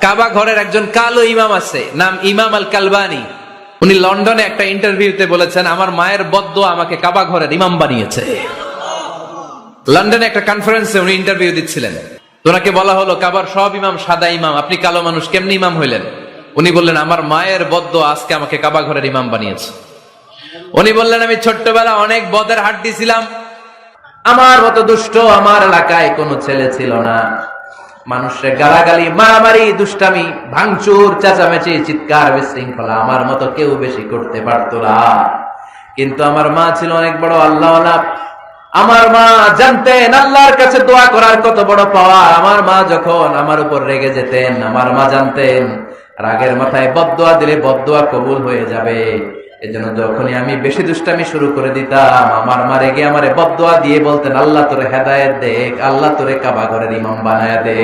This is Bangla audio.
কাবা ঘরের একজন কালো ইমাম আছে, নাম ইমাম আল কালবানি। উনি লন্ডনে একটা ইন্টারভিউতে বলেছেন, আমার মায়ের বদদোয়া আমাকে কাবা ঘরের ইমাম বানিয়েছে। লন্ডনে একটা কনফারেন্সে উনি ইন্টারভিউ দিচ্ছিলেন। ওনাকে বলা হলো, কাবার সব ইমাম সাদা ইমাম, আপনি কালো মানুষ, কেমনি ইমাম হইলেন? উনি বললেন, আমার মায়ের বদদোয়া আজকে আমাকে কাবা ঘরের ইমাম বানিয়েছে। উনি বললেন, আমি ছোট্টবেলা অনেক বদের হাট দিছিলাম, আমার মতো দুষ্ট আমার এলাকায় কোনো ছেলে ছিল না। মানুষের গালাগালি, মারামারি, দুষ্টামি, ভাঙচুর, চেঁচামেচি, চিৎকার, বিশৃঙ্খলা আমার মতো কেউ বেশি করতে পারতো না। কিন্তু আমার মা ছিল অনেক বড় আল্লাহওয়ালা। আমার মা জানতেন আল্লাহর কাছে দোয়া করার কত বড় পাওয়া। আমার মা যখন আমার উপর রেগে যেতেন, আমার মা জানতেন রাগের মাথায় বদদোয়া দিলে বদদোয়া কবুল হয়ে যাবে। এজন্য যখনই আমি বেশি দুষ্টামি শুরু করে দিতাম, আমার মা রেগে আমারে বদদোয়া দিয়ে বলতেন, আল্লাহ তোরে হেদায়েত দেখ, আল্লাহ তোরে কাবা ঘরের ইমাম বানায়া দে।